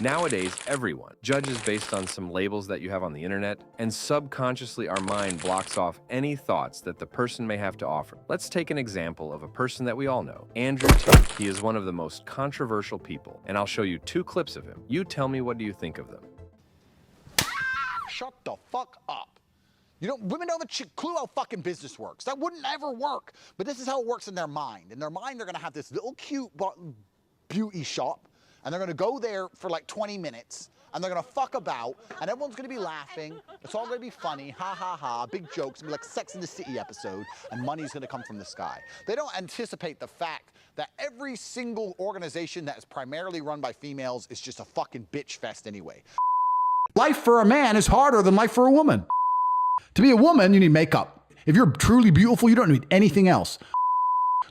Nowadays, everyone judges based on some labels that you have on the internet, and subconsciously our mind blocks off any thoughts that the person may have to offer. Let's take an example of a person that we all know, Andrew Tate. He is one of the most controversial people, and I'll show you 2 clips of him. You tell me, what do you think of them? Shut the fuck up. You know, women don't have a clue how fucking business works. That wouldn't ever work. But this is how it works in their mind. In their mind, they're gonna have this little cute beauty shop, and they're gonna go there for like 20 minutes, and they're gonna fuck about, and everyone's gonna be laughing. It's all gonna be funny, ha ha ha, big jokes, gonna be like Sex in the City episode, and money's gonna come from the sky. They don't anticipate the fact that every single organization that is primarily run by females is just a fucking bitch fest anyway. Life for a man is harder than life for a woman. To be a woman, you need makeup. If you're truly beautiful, you don't need anything else.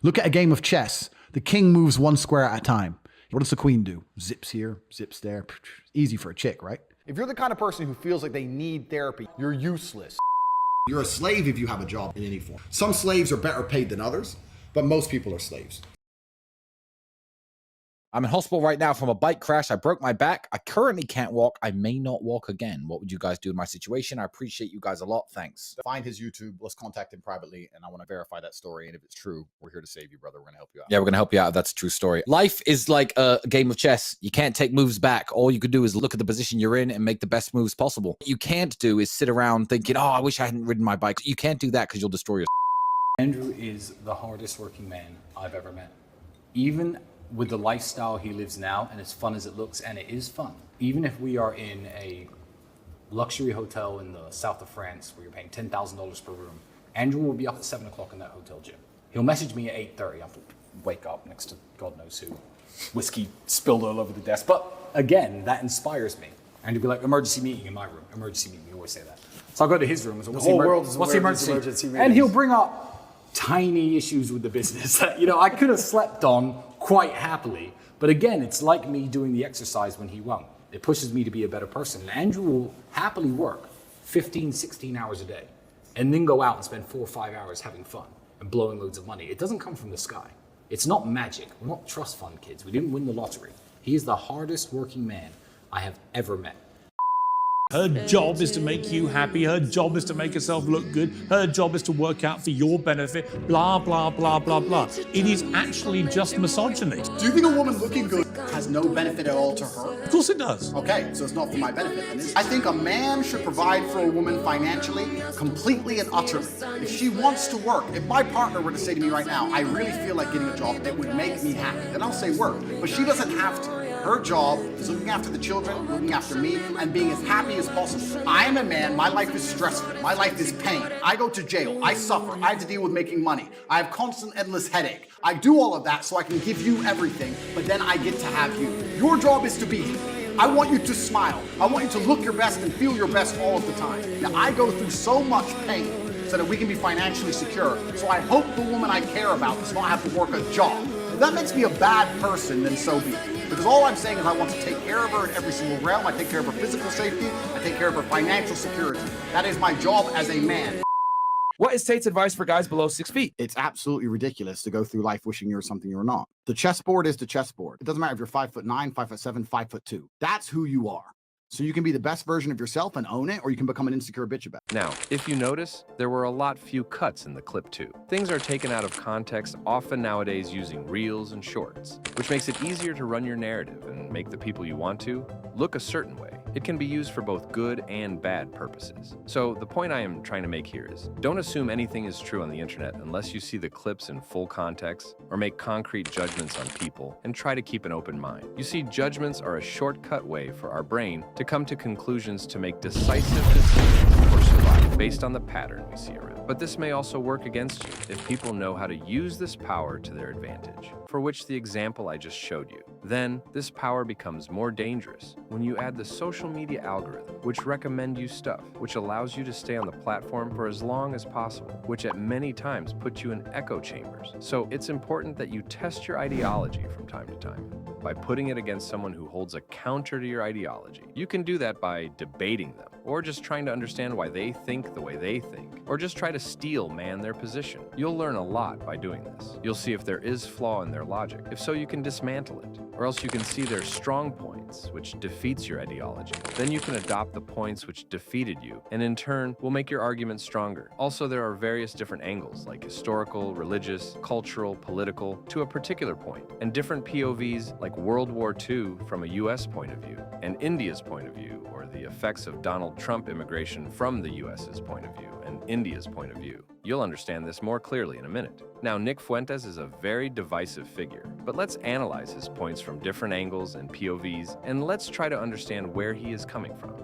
Look at a game of chess. The king moves 1 square at a time. What does the queen do? Zips here, zips there. Easy for a chick, right? If you're the kind of person who feels like they need therapy, you're useless. You're a slave if you have a job in any form. Some slaves are better paid than others, but most people are slaves. I'm in hospital right now from a bike crash. I broke my back. I currently can't walk. I may not walk again. What would you guys do in my situation? I appreciate you guys a lot. Thanks. Find his YouTube. Let's contact him privately, and I want to verify that story. And if it's true, we're here to save you, brother. We're going to help you out. Yeah, we're going to help you out. That's a true story. Life is like a game of chess. You can't take moves back. All you could do is look at the position you're in and make the best moves possible. What you can't do is sit around thinking, oh, I wish I hadn't ridden my bike. You can't do that because you'll destroy yourself. Andrew is the hardest working man I've ever met. Even with the lifestyle he lives now, and as fun as it looks, and it is fun. Even if we are in a luxury hotel in the south of France where you're paying $10,000 per room, Andrew will be up at 7 o'clock in that hotel gym. He'll message me at 8:30. I'll wake up next to God knows who. Whiskey spilled all over the desk. But again, that inspires me. And he'll be like, emergency meeting in my room. Emergency meeting, we always say that. So I'll go to his room and say, what's the emergency? And he'll bring up tiny issues with the business that, you know, I could have slept on quite happily. But again, it's like me doing the exercise when he won't. It pushes me to be a better person. And Andrew will happily work 15, 16 hours a day and then go out and spend 4 or 5 hours having fun and blowing loads of money. It doesn't come from the sky. It's not magic. We're not trust fund kids. We didn't win the lottery. He is the hardest working man I have ever met. Her job is to make you happy. Her job is to make herself look good. Her job is to work out for your benefit. Blah, blah, blah, blah, blah. It is actually just misogyny. Do you think a woman looking good has no benefit at all to her? Of course it does. Okay, so it's not for my benefit, then, is it? I think a man should provide for a woman financially, completely and utterly. If she wants to work, if my partner were to say to me right now, I really feel like getting a job that would make me happy, then I'll say work. But she doesn't have to. Her job is looking after the children, looking after me, and being as happy as possible. I am a man, my life is stressful, my life is pain. I go to jail, I suffer, I have to deal with making money. I have constant endless headache. I do all of that so I can give you everything, but then I get to have you. Your job is to be here. I want you to smile. I want you to look your best and feel your best all of the time. Now, I go through so much pain so that we can be financially secure. So I hope the woman I care about does not have to work a job. If that makes me a bad person, then so be it. Because all I'm saying is I want to take care of her in every single realm. I take care of her physical safety. I take care of her financial security. That is my job as a man. What is Tate's advice for guys below 6 feet? It's absolutely ridiculous to go through life wishing you're something you're not. The chessboard is the chessboard. It doesn't matter if you're 5'9", 5'7", 5'2". That's who you are. So you can be the best version of yourself and own it, or you can become an insecure bitch about it. Now, if you notice, there were a lot few cuts in the clip too. Things are taken out of context, often nowadays using reels and shorts, which makes it easier to run your narrative and make the people you want to look a certain way. It can be used for both good and bad purposes. So the point I am trying to make here is, don't assume anything is true on the internet unless you see the clips in full context or make concrete judgments on people, and try to keep an open mind. You see, judgments are a shortcut way for our brain to come to conclusions to make decisive decisions or survive based on the pattern we see around. But this may also work against you if people know how to use this power to their advantage, for which the example I just showed you. Then, this power becomes more dangerous when you add the social media algorithm, which recommend you stuff, which allows you to stay on the platform for as long as possible, which at many times puts you in echo chambers. So it's important that you test your ideology from time to time by putting it against someone who holds a counter to your ideology. You can do that by debating them, or just trying to understand why they think the way they think, or just try to steel man their position. You'll learn a lot by doing this. You'll see if there is flaw in their logic. If so, you can dismantle it. Or else you can see their strong points, which defeats your ideology. Then you can adopt the points which defeated you, and in turn will make your argument stronger. Also, there are various different angles, like historical, religious, cultural, political, to a particular point, and different POVs like World War II from a US point of view, and India's point of view, or the effects of Donald Trump immigration from the US's point of view and India's point of view. You'll understand this more clearly in a minute. Now, Nick Fuentes is a very divisive figure, but let's analyze his points from different angles and POVs, and let's try to understand where he is coming from.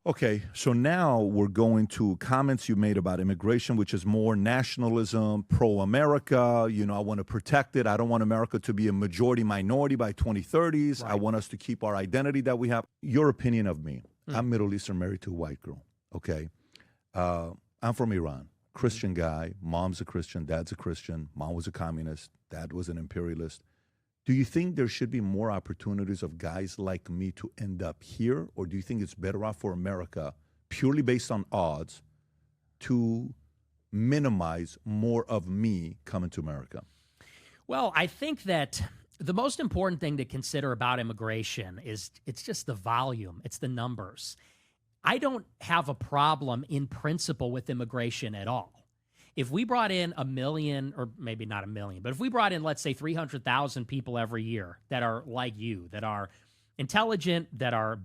Okay, so now we're going to comments you made about immigration, which is more nationalism, pro-America. You know, I want to protect it. I don't want America to be a majority minority by 2030s. Right. I want us to keep our identity that we have. Your opinion of me. I'm Middle Eastern, married to a white girl, okay? I'm from Iran. Christian guy, mom's a Christian, dad's a Christian, mom was a communist, dad was an imperialist. Do you think there should be more opportunities of guys like me to end up here, or do you think it's better off for America, purely based on odds, to minimize more of me coming to America? Well, I think that the most important thing to consider about immigration is it's just the volume, it's the numbers. I don't have a problem in principle with immigration at all. If we brought in 1 million, or maybe not 1 million, but if we brought in, let's say, 300,000 people every year that are like you, that are intelligent, that are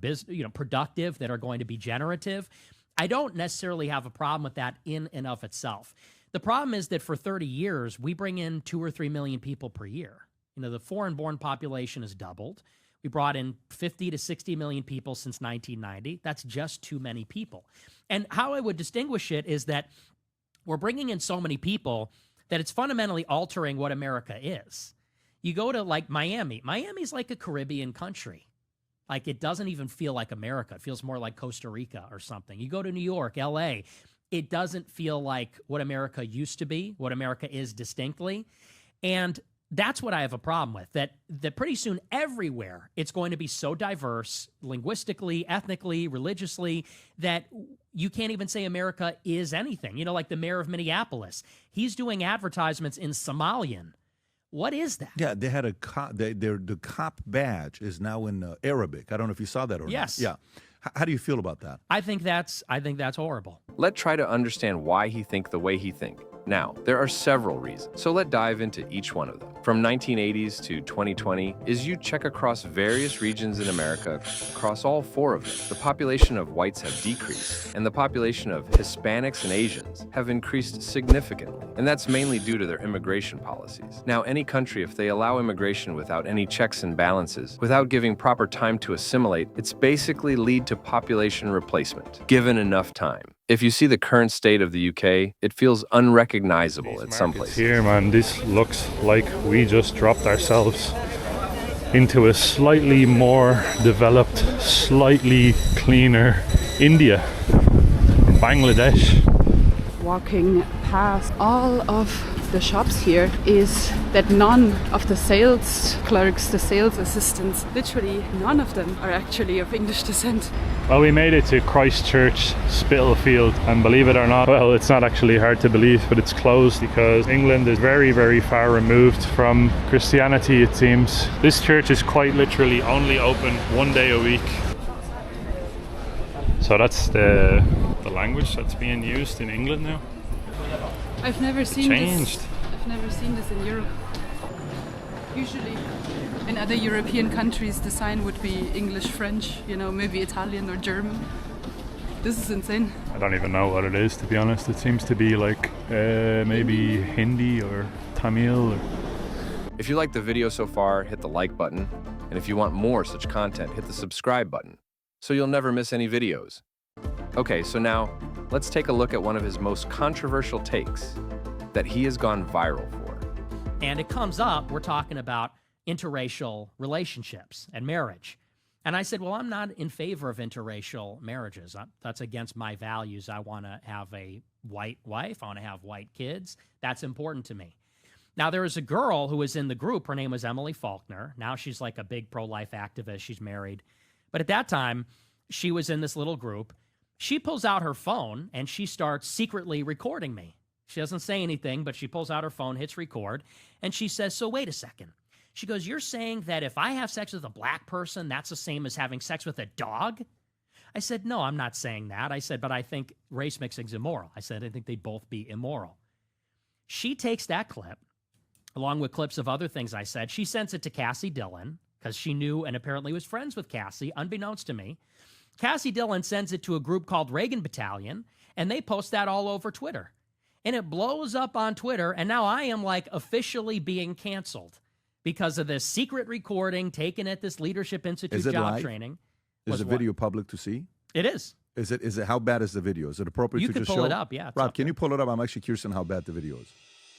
productive, that are going to be generative, I don't necessarily have a problem with that in and of itself. The problem is that for 30 years, we bring in 2 or 3 million people per year. You know, the foreign-born population has doubled. We brought in 50 to 60 million people since 1990. That's just too many people. And how I would distinguish it is that we're bringing in so many people that it's fundamentally altering what America is. You go to like Miami. Miami's like a Caribbean country. Like it doesn't even feel like America. It feels more like Costa Rica or something. You go to New York, LA. It doesn't feel like what America used to be, what America is distinctly. And that's what I have a problem with, that pretty soon everywhere it's going to be so diverse, linguistically, ethnically, religiously, that you can't even say America is anything. You know, like the mayor of Minneapolis, he's doing advertisements in Somalian. What is that? Yeah, they had a cop, the cop badge is now in Arabic. I don't know if you saw that or yes. not. Yeah. How do you feel about that? I think that's horrible. Let's try to understand why he think the way he think. Now, there are several reasons, so let's dive into each one of them. From 1980s to 2020, as you check across various regions in America, across all 4 of them, the population of whites have decreased, and the population of Hispanics and Asians have increased significantly, and that's mainly due to their immigration policies. Now, any country, if they allow immigration without any checks and balances, without giving proper time to assimilate, it's basically lead to population replacement, given enough time. If you see the current state of the UK, it feels unrecognizable at some places. Here, man, this looks like we just dropped ourselves into a slightly more developed, slightly cleaner India, Bangladesh. Walking past all of the shops here is that none of the sales clerks, the sales assistants, literally none of them are actually of English descent. Well, we made it to Christchurch, Spitalfield, and believe it or not, well, it's not actually hard to believe, but it's closed because England is very, very far removed from Christianity, it seems. This church is quite literally only open 1 day a week. So that's the language that's being used in England now. I've never seen changed. I've never seen this in Europe. Usually in other European countries the sign would be English, French, you know, maybe Italian or German. This is insane. I don't even know what it is, to be honest. It seems to be like maybe Hindi or Tamil. If you like the video so far, hit the like button. And if you want more such content, hit the subscribe button, so you'll never miss any videos. Okay, so now let's take a look at one of his most controversial takes that he has gone viral for. And it comes up, we're talking about interracial relationships and marriage. And I said, well, I'm not in favor of interracial marriages. That's against my values. I want to have a white wife. I want to have white kids. That's important to me. Now, there was a girl who was in the group. Her name was Emily Faulkner. Now she's like a big pro-life activist. She's married. But at that time, she was in this little group. She pulls out her phone and she starts secretly recording me. She doesn't say anything, but she pulls out her phone, hits record, and she says, so wait a second. She goes, you're saying that if I have sex with a black person, that's the same as having sex with a dog? I said, no, I'm not saying that. I said, but I think race mixing is immoral. I said, I think they'd both be immoral. She takes that clip, along with clips of other things I said. She sends it to Cassie Dillon, because she knew and apparently was friends with Cassie, unbeknownst to me. Cassie Dillon sends it to a group called Reagan Battalion, and they post that all over Twitter. And it blows up on Twitter, and now I am like officially being canceled because of this secret recording taken at this Leadership Institute job training. Is the video public to see? It is. Is it? How bad is the video? Is it appropriate You to could just pull show? it up, yeah, it's Rob, up can there. you pull it up? I'm actually curious on how bad the video is.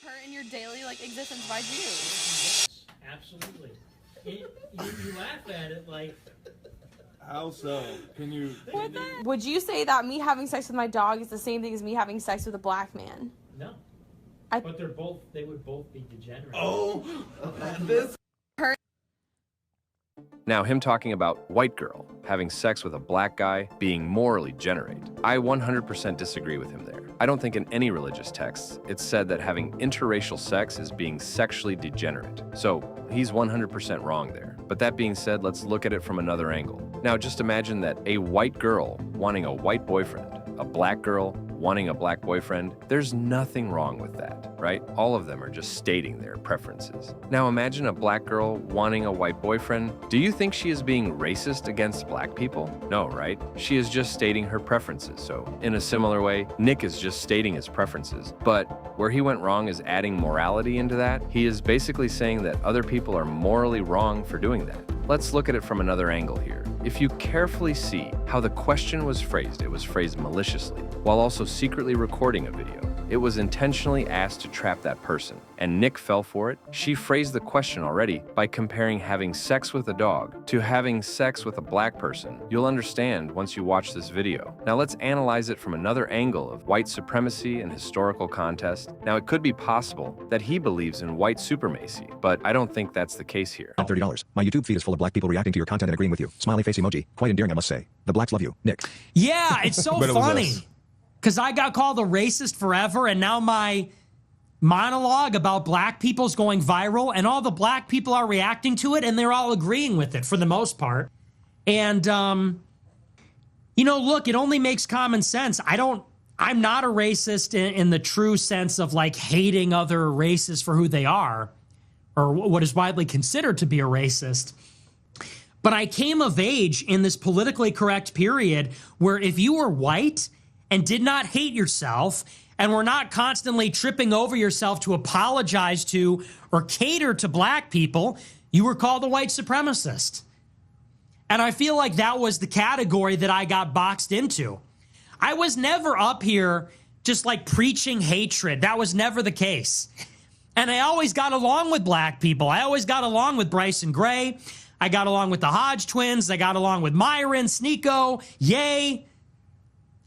Her in your daily existence by Jews. Absolutely. You laugh at it like... How so? Can you... Would you say that me having sex with my dog is the same thing as me having sex with a black man? No. I- But they would both be degenerate. Oh, this... Now, him talking about white girl having sex with a black guy being morally degenerate, I 100% disagree with him there. I don't think in any religious texts it's said that having interracial sex is being sexually degenerate. So he's 100% wrong there. But that being said, let's look at it from another angle. Now, just imagine that a white girl wanting a white boyfriend, a black girl wanting a black boyfriend, there's nothing wrong with that, right? All of them are just stating their preferences. Now imagine a black girl wanting a white boyfriend. Do you think she is being racist against black people? No, right? She is just stating her preferences. So in a similar way, Nick is just stating his preferences. But where he went wrong is adding morality into that. He is basically saying that other people are morally wrong for doing that. Let's look at it from another angle here. If you carefully see how the question was phrased, it was phrased maliciously, while also secretly recording a video. It was intentionally asked to trap that person, and Nick fell for it. She phrased the question already by comparing having sex with a dog to having sex with a black person. You'll understand once you watch this video. Now let's analyze it from another angle of white supremacy and historical contest. Now it could be possible that he believes in white supremacy, but I don't think that's the case here. $30. My YouTube feed is full of black people reacting to your content and agreeing with you. Smiley face emoji. Quite endearing, I must say. The blacks love you. Nick. Yeah, it's so But it was funny. us. Because I got called a racist forever, and now my monologue about black people's going viral, and all the black people are reacting to it, and they're all agreeing with it for the most part. And, look, it only makes common sense. I'm not a racist in the true sense of like hating other races for who they are, or what is widely considered to be a racist. But I came of age in this politically correct period where if you were white and did not hate yourself and were not constantly tripping over yourself to apologize to or cater to black people, you were called a white supremacist. And I feel like that was the category that I got boxed into. I was never up here just like preaching hatred. That was never the case. And I always got along with black people. I always got along with Bryson Gray. I got along with the Hodge twins. I got along with Myron, Sneeko, Ye.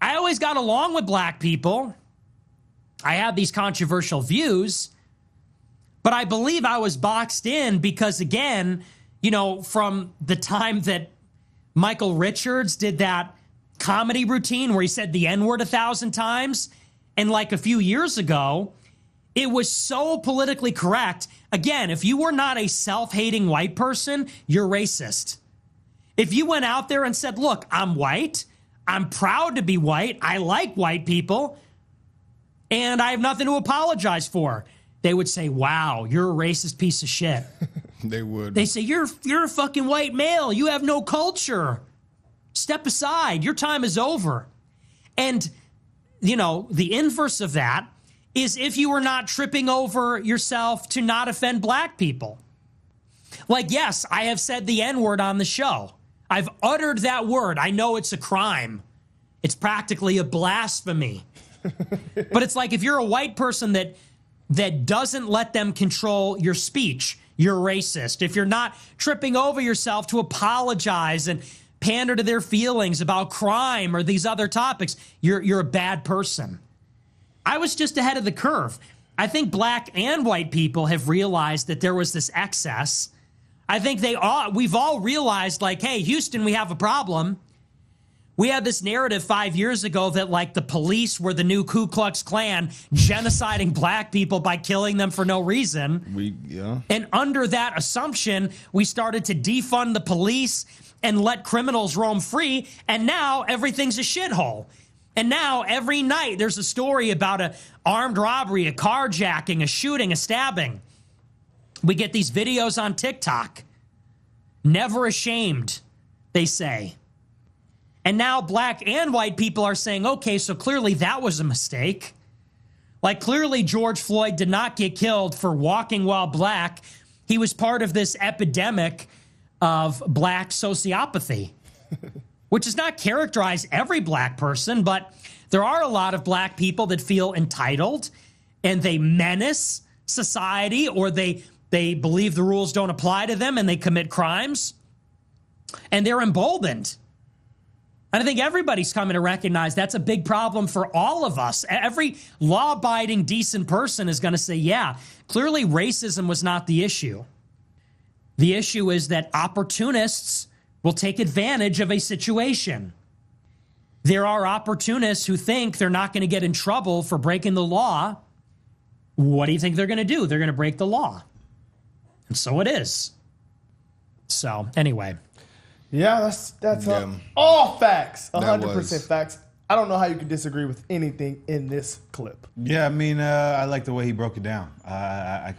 I always got along with black people. I had these controversial views, but I believe I was boxed in because, again, from the time that Michael Richards did that comedy routine where he said the N-word 1,000 times, and like a few years ago, it was so politically correct. Again, if you were not a self-hating white person, you're racist. If you went out there and said, look, I'm white, I'm proud to be white, I like white people, and I have nothing to apologize for, they would say, wow, you're a racist piece of shit. They would. They say, you're a fucking white male. You have no culture. Step aside. Your time is over. And, the inverse of that is if you were not tripping over yourself to not offend black people. Like, yes, I have said the N-word on the show. I've uttered that word. I know it's a crime. It's practically a blasphemy. But it's like if you're a white person that doesn't let them control your speech, you're racist. If you're not tripping over yourself to apologize and pander to their feelings about crime or these other topics, you're a bad person. I was just ahead of the curve. I think black and white people have realized that there was this excess. I think we've all realized, like, hey, Houston, we have a problem. We had this narrative 5 years ago that like the police were the new Ku Klux Klan genociding black people by killing them for no reason. And under that assumption, we started to defund the police and let criminals roam free. And now everything's a shithole. And now every night there's a story about an armed robbery, a carjacking, a shooting, a stabbing. We get these videos on TikTok. Never ashamed, they say. And now black and white people are saying, okay, so clearly that was a mistake. Like clearly George Floyd did not get killed for walking while black. He was part of this epidemic of black sociopathy, which does not characterize every black person, but there are a lot of black people that feel entitled and they menace society, or they believe the rules don't apply to them and they commit crimes and they're emboldened. And I think everybody's coming to recognize that's a big problem for all of us. Every law-abiding, decent person is going to say, yeah, clearly racism was not the issue. The issue is that opportunists will take advantage of a situation. There are opportunists who think they're not going to get in trouble for breaking the law. What do you think they're going to do? They're going to break the law. And so it is. So, anyway. Yeah, that's all facts. 100% facts. I don't know how you can disagree with anything in this clip. Yeah, I mean, I like the way he broke it down. I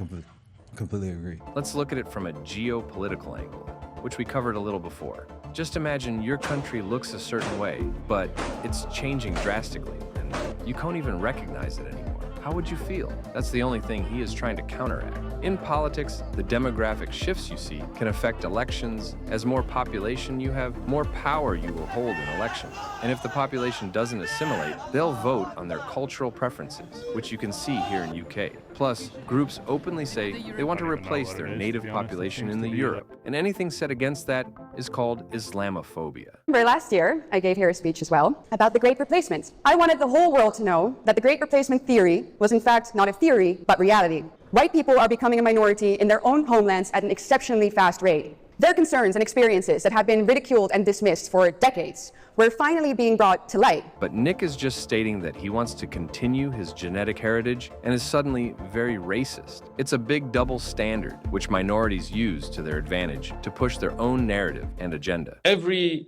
completely agree. Let's look at it from a geopolitical angle, which we covered a little before. Just imagine your country looks a certain way, but it's changing drastically, and you can't even recognize it anymore. How would you feel? That's the only thing he is trying to counteract. In politics, the demographic shifts you see can affect elections. As more population you have, more power you will hold in elections. And if the population doesn't assimilate, they'll vote on their cultural preferences, which you can see here in UK. Plus, groups openly say they want to replace their native population in Europe, and anything said against that is called Islamophobia. Remember last year, I gave here a speech as well about the Great Replacement. I wanted the whole world to know that the Great Replacement theory was in fact not a theory, but reality. White people are becoming a minority in their own homelands at an exceptionally fast rate. Their concerns and experiences that have been ridiculed and dismissed for decades were finally being brought to light. But Nick is just stating that he wants to continue his genetic heritage and is suddenly very racist. It's a big double standard, which minorities use to their advantage to push their own narrative and agenda. Every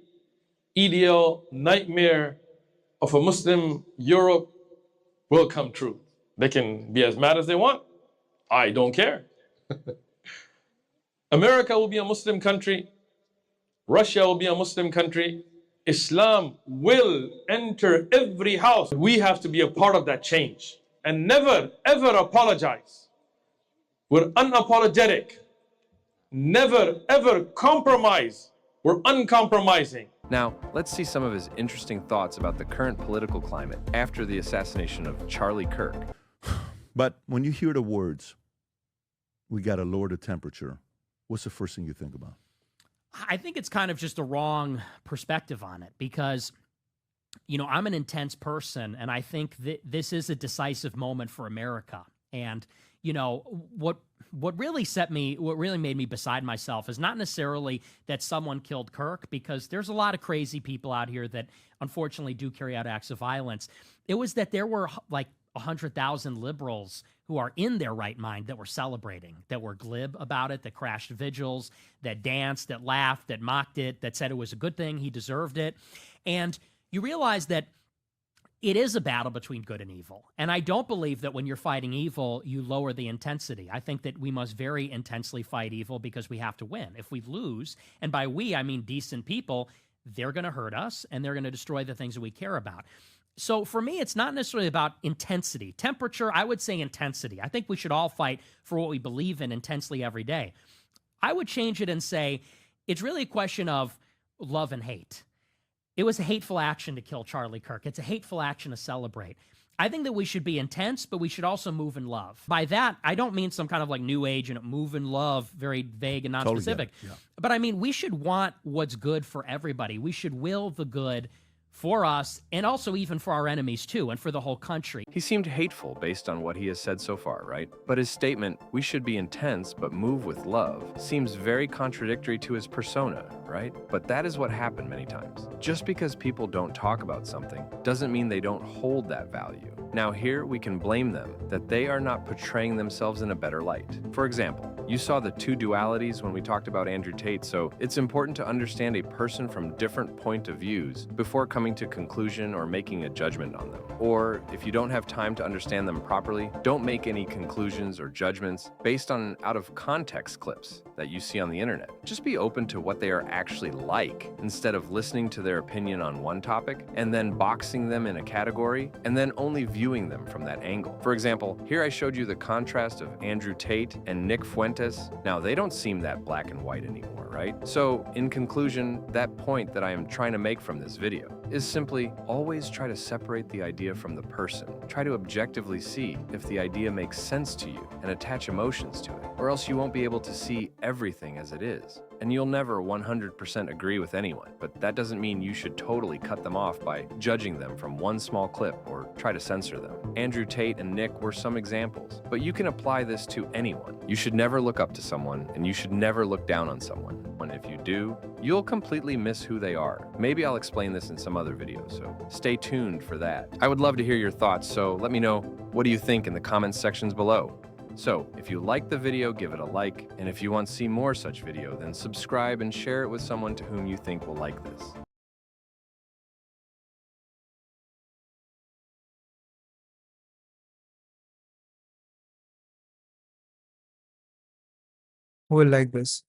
ideal nightmare of a Muslim Europe will come true. They can be as mad as they want. I don't care. America will be a Muslim country. Russia will be a Muslim country. Islam will enter every house. We have to be a part of that change and never, ever apologize. We're unapologetic. Never, ever compromise. We're uncompromising. Now, let's see some of his interesting thoughts about the current political climate after the assassination of Charlie Kirk. But when you hear the words, we got to lower the temperature, what's the first thing you think about? I think it's kind of just a wrong perspective on it because, you know, I'm an intense person and I think that this is a decisive moment for America. And, you know, what really made me beside myself is not necessarily that someone killed Kirk, because there's a lot of crazy people out here that unfortunately do carry out acts of violence. It was that there were like 100,000 liberals who are in their right mind that were celebrating, that were glib about it, that crashed vigils, that danced, that laughed, that mocked it, that said it was a good thing, he deserved it. And you realize that it is a battle between good and evil. And I don't believe that when you're fighting evil, you lower the intensity. I think that we must very intensely fight evil because we have to win. If we lose, and by we, I mean decent people, they're going to hurt us and they're going to destroy the things that we care about. So for me, it's not necessarily about intensity. Temperature, I would say intensity. I think we should all fight for what we believe in intensely every day. I would change it and say it's really a question of love and hate. It was a hateful action to kill Charlie Kirk. It's a hateful action to celebrate. I think that we should be intense, but we should also move in love. By that, I don't mean some kind of like new age and move in love, very vague and non-specific. Totally. Yeah. But I mean, we should want what's good for everybody. We should will the good for us, and also even for our enemies too, and for the whole country. He seemed hateful based on what he has said so far, right? But his statement, "We should be intense but move with love," seems very contradictory to his persona, right? But that is what happened many times. Just because people don't talk about something doesn't mean they don't hold that value. Now here we can blame them that they are not portraying themselves in a better light. For example, you saw the two dualities when we talked about Andrew Tate, so it's important to understand a person from different point of views before coming to conclusion or making a judgment on them. Or if you don't have time to understand them properly, don't make any conclusions or judgments based on out of context clips that you see on the internet. Just be open to what they are actually like instead of listening to their opinion on one topic and then boxing them in a category and then only viewing them from that angle. For example, here I showed you the contrast of Andrew Tate and Nick Fuentes. Now they don't seem that black and white anymore, right? So in conclusion, that point that I am trying to make from this video is simply always try to separate the idea from the person. Try to objectively see if the idea makes sense to you and attach emotions to it, or else you won't be able to see everything as it is. And you'll never 100% agree with anyone, but that doesn't mean you should totally cut them off by judging them from one small clip or try to censor them. Andrew Tate and Nick were some examples, but you can apply this to anyone. You should never look up to someone, and you should never look down on someone. And if you do, you'll completely miss who they are. Maybe I'll explain this in some other video, so stay tuned for that. I would love to hear your thoughts, so let me know what do you think in the comments sections below. So, if you liked the video, give it a like, and if you want to see more such video, then subscribe and share it with someone to whom you think will like this. Who will like this?